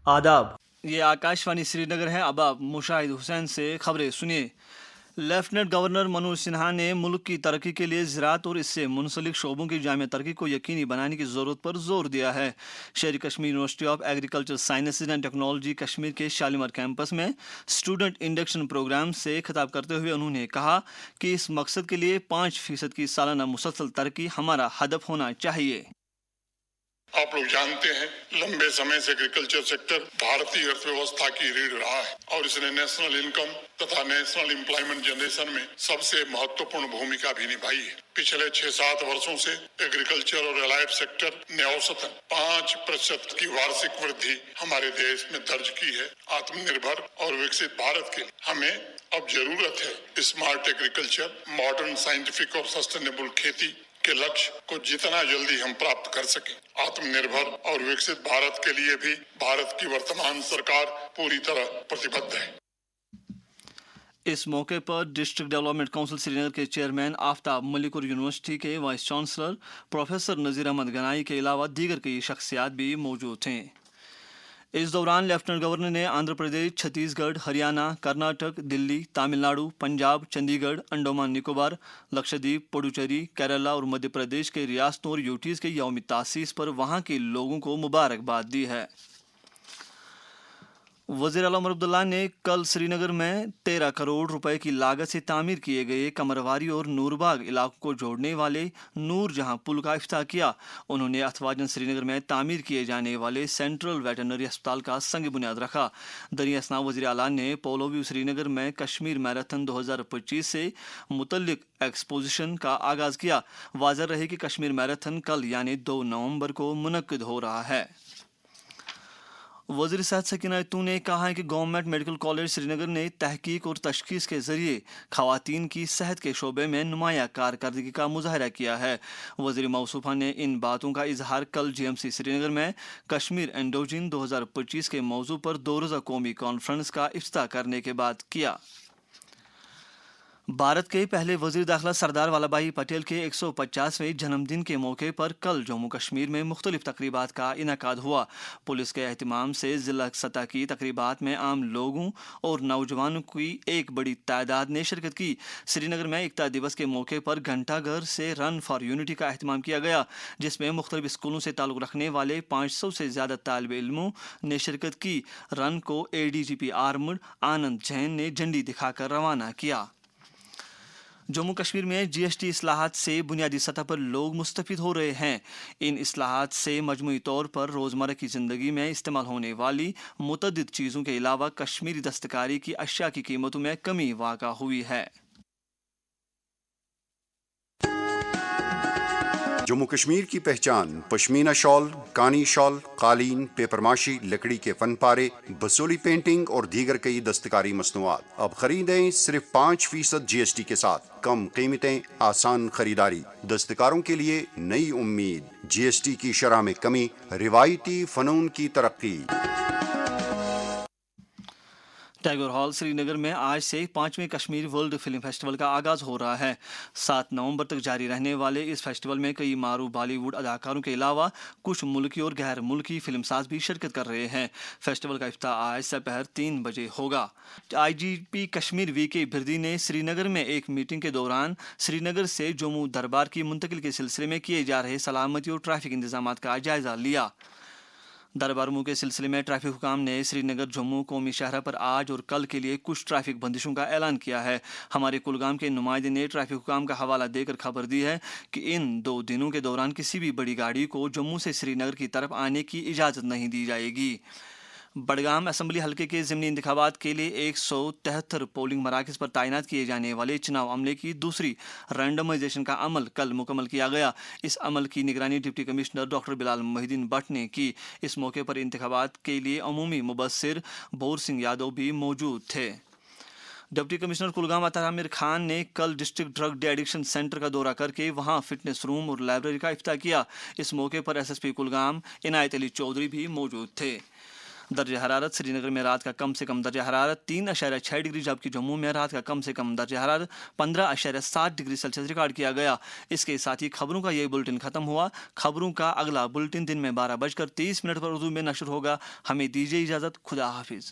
आदाब, ये आकाशवाणी श्रीनगर है। अब आप मुशाहिद हुसैन से खबरें सुनिए। लेफ्टिनेंट गवर्नर मनोज सिन्हा ने मुल्क की तरक्की के लिए ज़राअत और इससे मुंसलिक शोबों की जामिया तरक्की को यकीनी बनाने की ज़रूरत पर जोर दिया है। शेर Kashmir university of agriculture sciences and technology Kashmir के शालीमार कैंपस में स्टूडेंट इंडक्शन प्रोग्राम से खिताब करते हुए उन्होंने कहा कि इस मकसद के लिए 5% की सालाना मुसलसल तरक्की हमारा हदफ होना चाहिए। आप लोग जानते हैं, लंबे समय से एग्रीकल्चर सेक्टर भारतीय अर्थव्यवस्था की रीढ़ रहा है और इसने नेशनल इनकम तथा नेशनल एम्प्लॉयमेंट जनरेशन में सबसे महत्वपूर्ण भूमिका भी निभाई है। पिछले 6-7 वर्षों से एग्रीकल्चर और एलाइड सेक्टर ने औसतन 5% की वार्षिक वृद्धि हमारे देश में दर्ज की है। आत्मनिर्भर और विकसित भारत के लिए हमें अब जरूरत है स्मार्ट एग्रीकल्चर, मॉडर्न साइंटिफिक और सस्टेनेबल खेती के लक्ष्य को जितना जल्दी हम प्राप्त कर सकें। आत्मनिर्भर और विकसित भारत के लिए भी भारत की वर्तमान सरकार पूरी तरह प्रतिबद्ध है। इस मौके पर डिस्ट्रिक्ट डेवलपमेंट काउंसिल श्रीनगर के चेयरमैन आफ्ताब मलिक और यूनिवर्सिटी के vice chancellor professor Nazir Ahmad Ganai के अलावा दीगर कई शख्सियात भी मौजूद थे। इस दौरान लेफ्टिनेंट गवर्नर ने आंध्र प्रदेश, छत्तीसगढ़, हरियाणा, कर्नाटक, दिल्ली, तमिलनाडु, पंजाब, चंडीगढ़, अंडमान निकोबार, लक्षद्वीप, पुडुचेरी, केरला और मध्य प्रदेश के रियासतों और यूटीज के यौम तासीस पर वहां के लोगों को मुबारकबाद दी है। वज़ीर आला उमर अब्दुल्ला ने कल श्रीनगर में 13 करोड़ रुपए की लागत से तामीर किए गए कमरवारी और नूरबाग इलाकों को जोड़ने वाले नूर जहां पुल का इफ्तिताह किया। उन्होंने अथवाजन श्रीनगर में तामीर किए जाने वाले सेंट्रल वेटरनरी अस्पताल का संग बुनियाद रखा। दरिया असना वज़ीर आला ने पोलो व्यू श्रीनगर में कश्मीर मैराथन 2025 से मुतल्लिक एक्सपोजिशन का आगाज़ किया। वाज़ह रहे कि कश्मीर मैराथन कल यानी 2 नवंबर को मुनक्किद हो रहा है। वज़ीर सेहत सकीना यतून ने कहा है कि गवर्नमेंट मेडिकल कॉलेज श्रीनगर ने तहकीक और तशखीस के जरिए खवातीन की सेहत के शोबे में नुमाया कारकर्दगी का मुजाहरा किया है। वज़ीर मौसूफा ने इन बातों का इजहार कल GMC श्रीनगर में कश्मीर एंडोजिन 2025 के मौजू पर 2 रोज़ा कौमी कॉन्फ्रेंस का इफ्तिताह करने के बाद किया। भारत के पहले वज़ीर दाखिला सरदार वल्लभ भाई पटेल के 150वें जन्मदिन के मौके पर कल जम्मू कश्मीर में मुख्तलिफ तकरीबात का इनेकाद हुआ। पुलिस के एहतमाम से ज़िला सतह की तकरीबात में आम लोगों और नौजवानों की एक बड़ी तादाद ने शिरकत की। श्रीनगर में एकता दिवस के मौके पर घंटाघर से रन फॉर यूनिटी का एहतमाम किया गया, जिसमें मुख्तलिफ स्कूलों से ताल्लुक़ रखने वाले 500 से ज़्यादा तालिब इल्मों ने शिरकत की। रन को ADGP आर्मड आनंद जैन ने झंडी दिखाकर रवाना किया। जम्मू कश्मीर में GST इस्लाहात से बुनियादी सतह पर लोग मुस्तफ़ीद हो रहे हैं। इन इस्लाहात से मजमूई तौर पर रोज़मर्रा की ज़िंदगी में इस्तेमाल होने वाली मुतअद्दिद चीज़ों के अलावा कश्मीरी दस्तकारी की अशिया की कीमतों में कमी वाक़ा हुई है। जम्मू कश्मीर की पहचान पश्मीना शॉल, कानी शॉल, कालीन, पेपरमाशी, लकड़ी के फन पारे, बसोली पेंटिंग और दीगर कई दस्तकारी मसनूआत। अब खरीदें सिर्फ 5% GST के साथ। कम कीमतें, आसान खरीदारी, दस्तकारों के लिए नई उम्मीद। GST की शरह में कमी, रिवायती फनून की तरक्की। टैगोर हॉल श्रीनगर में आज से 5वें कश्मीर वर्ल्ड फिल्म फेस्टिवल का आगाज़ हो रहा है। 7 नवंबर तक जारी रहने वाले इस फेस्टिवल में कई मारूफ बॉलीवुड अदाकारों के अलावा कुछ मुल्की और गैर मुल्की फिल्मसाज भी शिरकत कर रहे हैं। फेस्टिवल का इफ्तिताह आज दोपहर 3 बजे होगा। IGP कश्मीर VK बिरदी ने श्रीनगर में एक मीटिंग के दौरान श्रीनगर से जम्मू दरबार की मुंतकिल के सिलसिले में किए जा रहे सलामती और ट्रैफिक इंतजाम का जायजा लिया। दरबार मुँह के सिलसिले में ट्रैफिक हुकाम ने श्रीनगर जम्मू कौमी शहरा पर आज और कल के लिए कुछ ट्रैफिक बंदिशों का ऐलान किया है। हमारे कुलगाम के नुमाइंदे ने ट्रैफिक हुकाम का हवाला देकर खबर दी है कि इन 2 दिनों के दौरान किसी भी बड़ी गाड़ी को जम्मू से श्रीनगर की तरफ आने की इजाज़त नहीं दी जाएगी। बडगाम असम्बली हल्के के ज़िमनी इंतखाबात के लिए 173 पोलिंग मराकज़ पर तैनात किए जाने वाले चुनाव अमले की दूसरी रैंडमाइजेशन का अमल कल मुकम्मल किया गया। इस अमल की निगरानी deputy commissioner doctor Bilal Mohiddin Bhatt ने की। इस मौके पर इंतखाबात के लिए अमूमी मुबस्सिर बोर सिंह यादव भी मौजूद थे। डिप्टी कमिश्नर कुलगाम अतार आमिर खान ने कल district drug de addiction centre का दौरा करके वहां फिटनेस रूम और लाइब्रेरी का इफ्तिताह किया। इस मौके पर SSP कुलगाम इनायत अली चौधरी भी मौजूद थे। درجہ حرارت سری نگر میں رات کا کم سے کم درجہ حرارت 3.6 ڈگری جبکہ جموں میں رات کا کم سے کم درجہ حرارت 15.7 ڈگری سیلسیس ریکارڈ کیا گیا۔ اس کے ساتھ ہی خبروں کا یہ بلٹن ختم ہوا۔ خبروں کا اگلا بلٹن دن میں 12:30 پر اردو میں نشر ہوگا۔ ہمیں دیجیے اجازت، خدا حافظ۔